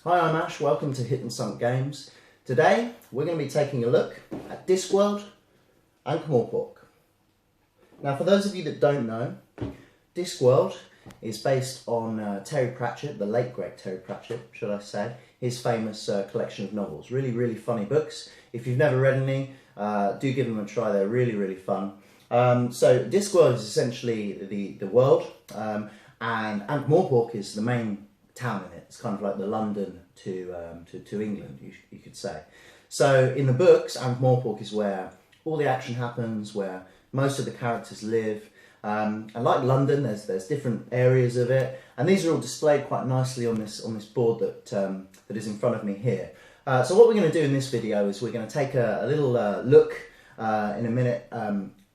Hi, I'm Ash, welcome to Hit and Sunk Games. Today we're going to be taking a look at Discworld Ankh-Morpork. Now for those of you that don't know, Discworld is based on Terry Pratchett, the late great Terry Pratchett, should I say, his famous collection of novels. Really funny books. If you've never read any, do give them a try, they're really fun. So Discworld is essentially the world, and Ankh-Morpork is the main town in it. It's kind of like the London to England, you could say. So in the books, Ankh-Morpork is where all the action happens, where most of the characters live. And like London, there's different areas of it, and these are all displayed quite nicely on this board that is in front of me here. So what we're going to do in this video is we're going to take a little look in a minute,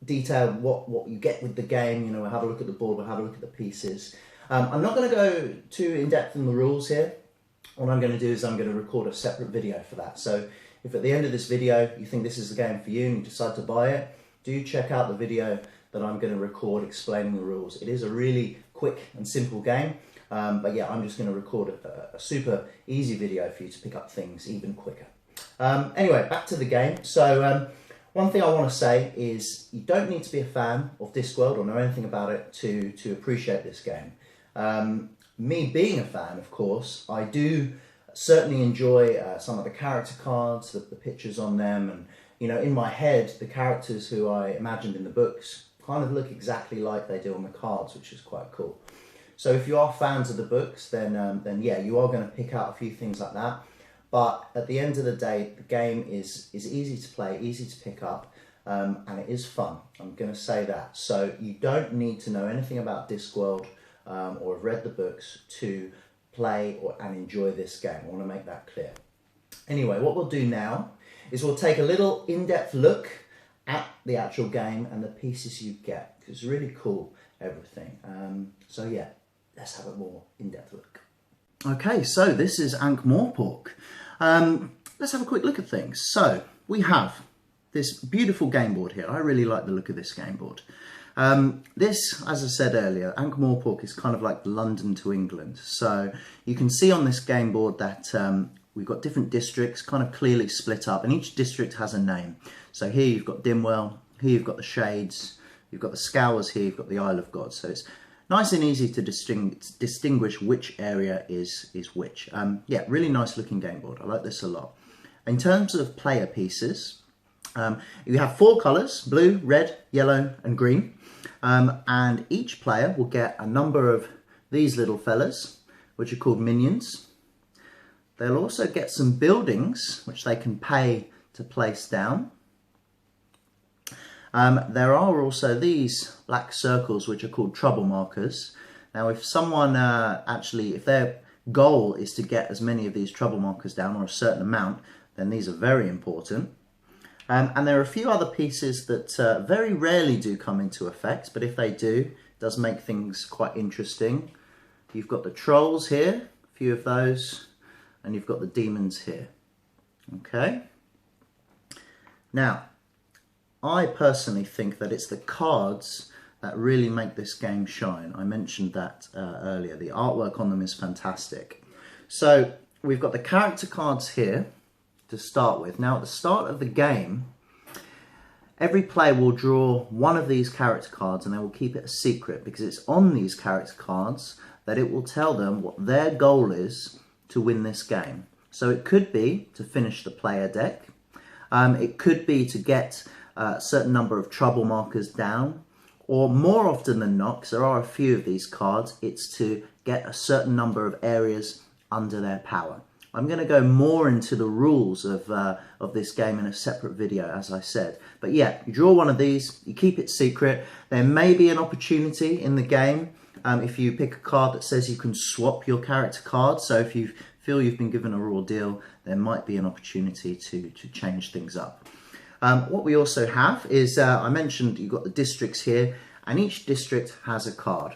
detail what you get with the game. You know, we'll have a look at the board, we'll have a look at the pieces. I'm not going to go too in-depth in the rules here. What I'm going to do is I'm going to record a separate video for that. So if at the end of this video you think this is the game for you and you decide to buy it, do check out the video that I'm going to record explaining the rules. It is a really quick and simple game, but yeah, I'm just going to record a super easy video for you to pick up things even quicker. Anyway, back to the game. So one thing I want to say is you don't need to be a fan of Discworld or know anything about it to appreciate this game. Me being a fan, of course, I do certainly enjoy some of the character cards, the pictures on them, and you know, in my head, the characters who I imagined in the books kind of look exactly like they do on the cards, which is quite cool. So if you are fans of the books, then yeah, you are going to pick out a few things like that. But at the end of the day, the game is easy to play, easy to pick up, and it is fun. I'm going to say that. So you don't need to know anything about Discworld or have read the books to play and enjoy this game. I want to make that clear. Anyway, what we'll do now is we'll take a little in-depth look at the actual game and the pieces you get. It's really cool, everything. So yeah, let's have a more in-depth look. Okay, so this is Ankh-Morpork. Let's have a quick look at things. So we have this beautiful game board here. I really like the look of this game board. This, as I said earlier, Ankh-Morpork is kind of like London to England. So you can see on this game board that we've got different districts kind of clearly split up, and each district has a name. So here you've got Dimwell, here you've got the Shades, you've got the Scowers, here you've got the Isle of God. So it's nice and easy to distinguish which area is which. Yeah, really nice looking game board. I like this a lot. In terms of player pieces, you have 4 colours, blue, red, yellow and green. And each player will get a number of these little fellas, which are called minions. They'll also get some buildings, which they can pay to place down. There are also these black circles, which are called trouble markers. Now, if someone if their goal is to get as many of these trouble markers down, or a certain amount, then these are very important. And there are a few other pieces that very rarely do come into effect, but if they do, it does make things quite interesting. You've got the trolls here, a few of those, and you've got the demons here. Okay. Now, I personally think that it's the cards that really make this game shine. I mentioned that earlier. The artwork on them is fantastic. So we've got the character cards here to start with. Now at the start of the game, every player will draw one of these character cards, and they will keep it a secret because it's on these character cards that it will tell them what their goal is to win this game. So it could be to finish the player deck, it could be to get a certain number of trouble markers down, or more often than not, because there are a few of these cards, it's to get a certain number of areas under their power. I'm going to go more into the rules of this game in a separate video, as I said. But yeah, you draw one of these, you keep it secret. There may be an opportunity in the game if you pick a card that says you can swap your character card. So if you feel you've been given a raw deal, there might be an opportunity to change things up. What we also have is, I mentioned you've got the districts here, and each district has a card.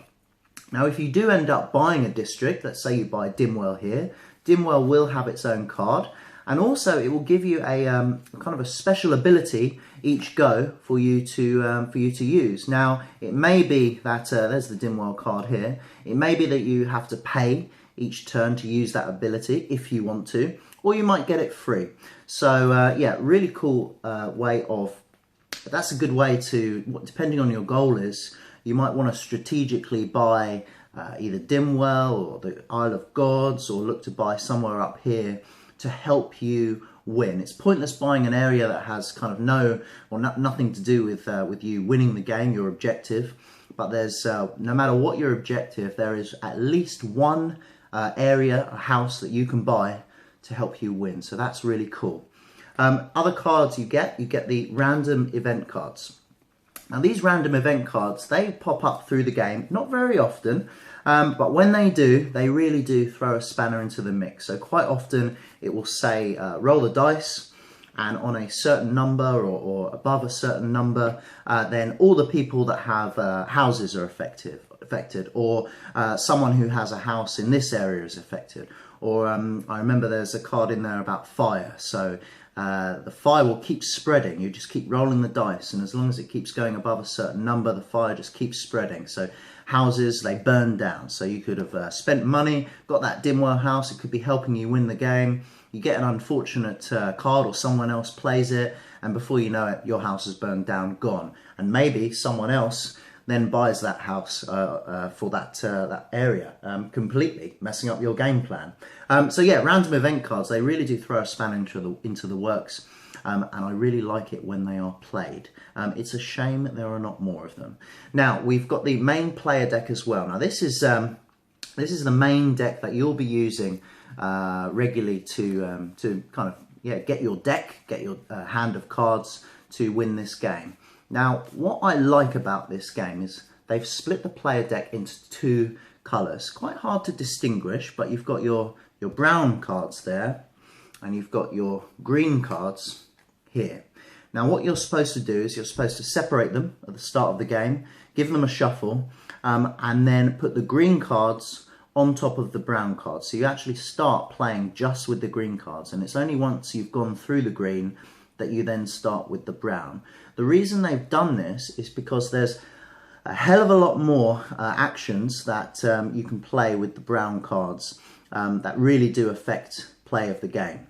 Now if you do end up buying a district, let's say you buy Dimwell here, Dimwell will have its own card, and also it will give you a kind of a special ability each go for you to use. Now it may be that there's the Dimwell card here. It may be that you have to pay each turn to use that ability if you want to, or you might get it free. So yeah, really cool way of, that's a good way to, depending on your goal is, you might want to strategically buy either Dimwell or the Isle of Gods, or look to buy somewhere up here to help you win. It's pointless buying an area that has kind of nothing to do with you winning the game, your objective. But there's no matter what your objective, there is at least one area, a house that you can buy to help you win. So that's really cool. Other cards you get the random event cards. Now these random event cards, they pop up through the game, not very often, but when they do, they really do throw a spanner into the mix. So quite often it will say roll the dice, and on a certain number or above a certain number, then all the people that have houses are affected, or someone who has a house in this area is affected. Or I remember there's a card in there about fire, so the fire will keep spreading. You just keep rolling the dice, and as long as it keeps going above a certain number, the fire just keeps spreading. So houses, they burn down. So you could have spent money, got that Dimwell house, it could be helping you win the game. You get an unfortunate card, or someone else plays it, and before you know it, your house is burned down, gone. And maybe someone else then buys that house for that area, completely messing up your game plan. So yeah, random event cards, they really do throw a spanner into the works, and I really like it when they are played. It's a shame that there are not more of them. Now we've got the main player deck as well. Now this is the main deck that you'll be using regularly to kind of get your deck, get your hand of cards to win this game. Now, what I like about this game is they've split the player deck into two colours. Quite hard to distinguish, but you've got your brown cards there, and you've got your green cards here. Now, what you're supposed to do is you're supposed to separate them at the start of the game, give them a shuffle, and then put the green cards on top of the brown cards. So you actually start playing just with the green cards, and it's only once you've gone through the green that you then start with the brown. The reason they've done this is because there's a hell of a lot more actions that you can play with the brown cards that really do affect play of the game.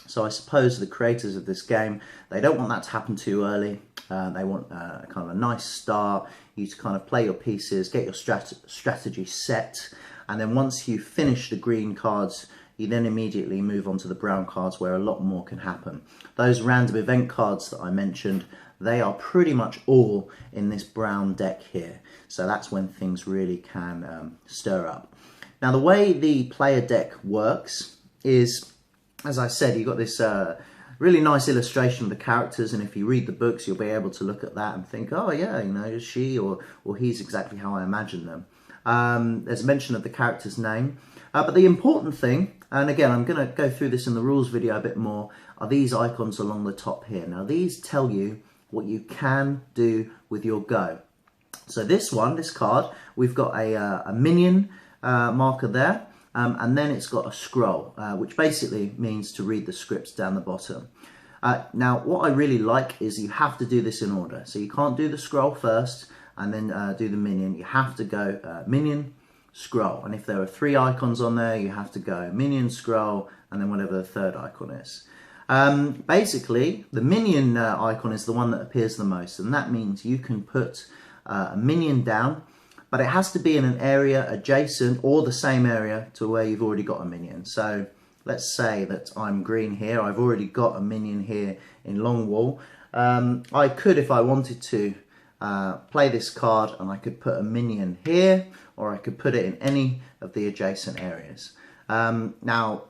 So I suppose the creators of this game, they don't want that to happen too early. They want kind of a nice start, you to kind of play your pieces, get your strategy set, and then once you finish the green cards, you then immediately move on to the brown cards where a lot more can happen. Those random event cards that I mentioned, they are pretty much all in this brown deck here. So that's when things really can stir up. Now the way the player deck works is, as I said, you've got this really nice illustration of the characters, and if you read the books you'll be able to look at that and think, oh yeah, you know, she or he's exactly how I imagine them. There's a mention of the character's name. But the important thing, and again I'm going to go through this in the rules video a bit more, are these icons along the top here. Now these tell you what you can do with your go. So this card, we've got a minion marker there, and then it's got a scroll, which basically means to read the scripts down the bottom. Now what I really like is you have to do this in order. So you can't do the scroll first and then do the minion. You have to go minion, scroll, and if there are 3 icons on there, you have to go minion, scroll, and then whatever the third icon is. Basically, the minion icon is the one that appears the most, and that means you can put a minion down, but it has to be in an area adjacent or the same area to where you've already got a minion. So let's say that I'm green here, I've already got a minion here in Longwall. I could, if I wanted to, play this card and I could put a minion here, or I could put it in any of the adjacent areas. Now,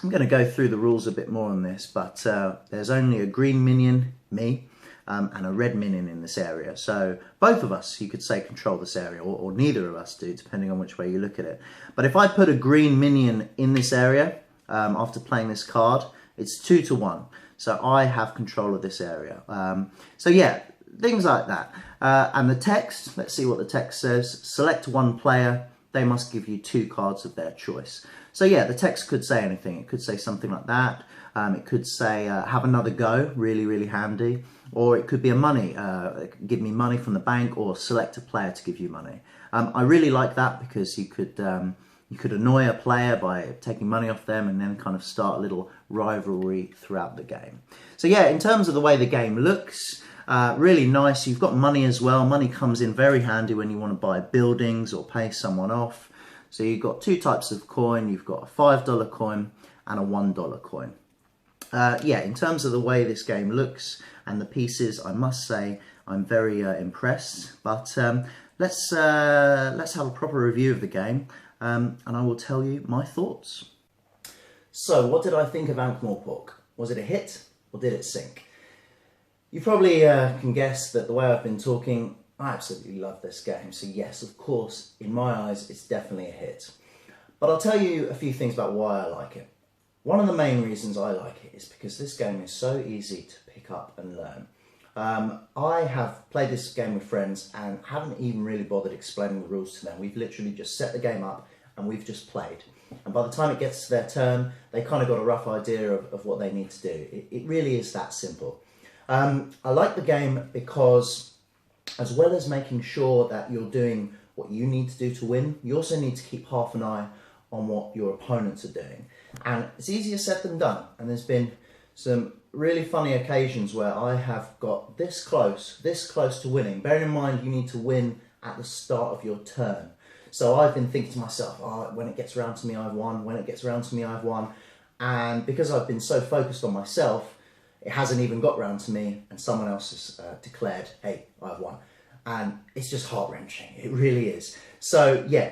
I'm going to go through the rules a bit more on this, but there's only a green minion, me, and a red minion in this area. So both of us, you could say, control this area, or neither of us do, depending on which way you look at it. But if I put a green minion in this area, after playing this card, it's 2 to 1. So I have control of this area. So yeah, things like that. And the text, let's see what the text says. Select one player, they must give you 2 cards of their choice. So yeah, the text could say anything. It could say something like that. It could say, have another go, really, really handy. Or it could be a money, give me money from the bank, or select a player to give you money. I really like that because you could You could annoy a player by taking money off them and then kind of start a little rivalry throughout the game. So yeah, in terms of the way the game looks, really nice. You've got money as well. Money comes in very handy when you want to buy buildings or pay someone off. So you've got two types of coin. You've got a $5 coin and a $1 coin. Yeah, in terms of the way this game looks and the pieces, I must say I'm very impressed. But let's have a proper review of the game, and I will tell you my thoughts. So, what did I think of Ankh-Morpork? Was it a hit or did it sink? You probably can guess that the way I've been talking, I absolutely love this game. So yes, of course, in my eyes, it's definitely a hit. But I'll tell you a few things about why I like it. One of the main reasons I like it is because this game is so easy to pick up and learn. I have played this game with friends and haven't even really bothered explaining the rules to them. We've literally just set the game up and we've just played. And by the time it gets to their turn, they kind of got a rough idea of what they need to do. It really is that simple. I like the game because, as well as making sure that you're doing what you need to do to win, you also need to keep half an eye on what your opponents are doing. And it's easier said than done. And there's been some really funny occasions where I have got this close to winning. Bearing in mind, you need to win at the start of your turn. So I've been thinking to myself, oh, when it gets around to me, I've won. When it gets around to me, I've won. And because I've been so focused on myself, it hasn't even got round to me and someone else has declared, hey, I've won. And it's just heart-wrenching. It really is. So yeah,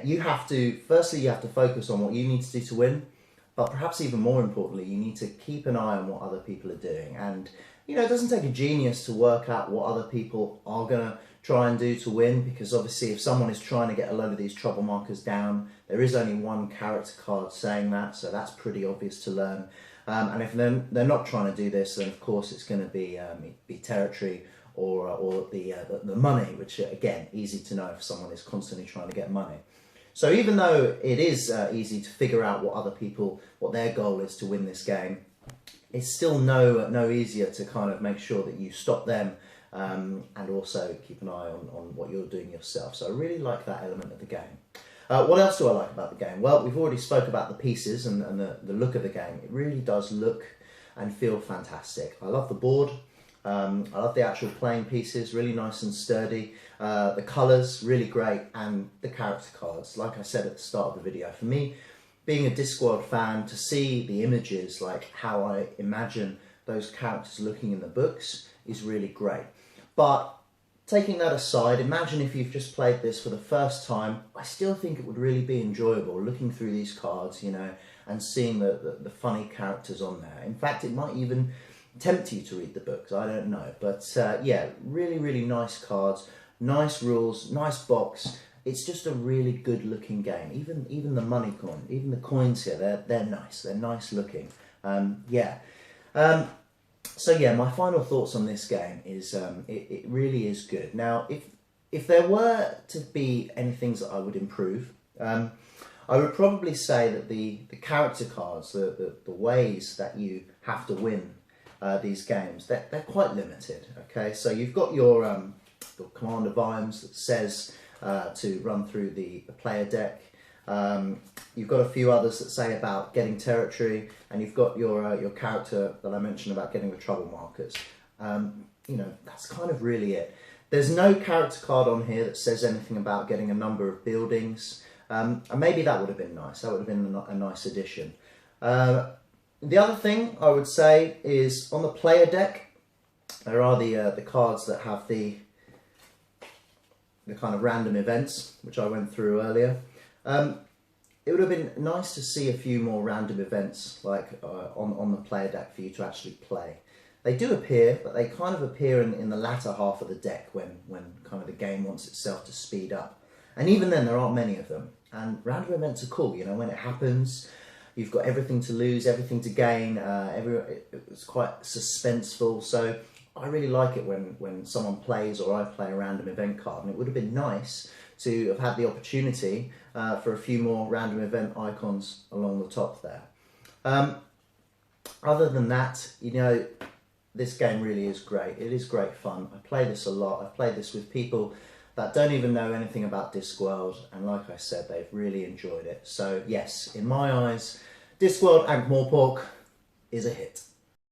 firstly you have to focus on what you need to do to win, but perhaps even more importantly, you need to keep an eye on what other people are doing. And you know, it doesn't take a genius to work out what other people are gonna try and do to win, because obviously if someone is trying to get a load of these trouble markers down, there is only one character card saying that, so that's pretty obvious to learn. And if they're not trying to do this, then of course it's going to be territory or the money, which again, easy to know if someone is constantly trying to get money. So even though it is easy to figure out what their goal is to win this game, it's still no easier to kind of make sure that you stop them and also keep an eye on what you're doing yourself. So I really like that element of the game. What else do I like about the game? Well, we've already spoke about the pieces and the look of the game. It really does look and feel fantastic. I love the board. I love the actual playing pieces, really nice and sturdy. The colours, really great. And the character cards, like I said at the start of the video. For me, being a Discworld fan, to see the images, like how I imagine those characters looking in the books, is really great. But taking that aside, imagine if you've just played this for the first time, I still think it would really be enjoyable looking through these cards, you know, and seeing the funny characters on there. In fact, it might even tempt you to read the books, I don't know. But yeah, really, really nice cards, nice rules, nice box. It's just a really good looking game. Even the money coin, even the coins here, they're nice. They're nice looking. Yeah. So yeah, my final thoughts on this game is it really is good. Now, if there were to be any things that I would improve, I would probably say that the character cards, the ways that you have to win these games, they're quite limited. Okay, so you've got your Commander Vimes that says to run through the player deck. You've got a few others that say about getting territory, and you've got your character that I mentioned about getting the trouble markers. You know, that's kind of really it. There's no character card on here that says anything about getting a number of buildings, and maybe that would have been nice. That would have been a nice addition. The other thing I would say is on the player deck, there are the cards that have the kind of random events, which I went through earlier. It would have been nice to see a few more random events like on the player deck for you to actually play. They do appear, but they kind of appear in the latter half of the deck when kind of the game wants itself to speed up. And even then, there aren't many of them. And random events are cool, you know, when it happens, you've got everything to lose, everything to gain, it's quite suspenseful. So I really like it when someone plays or I play a random event card, and it would have been nice to have had the opportunity for a few more random event icons along the top there. Other than that, you know, this game really is great. It is great fun. I play this a lot. I've played this with people that don't even know anything about Discworld, and like I said, they've really enjoyed it. So yes, in my eyes, Discworld Ankh-Morpork is a hit.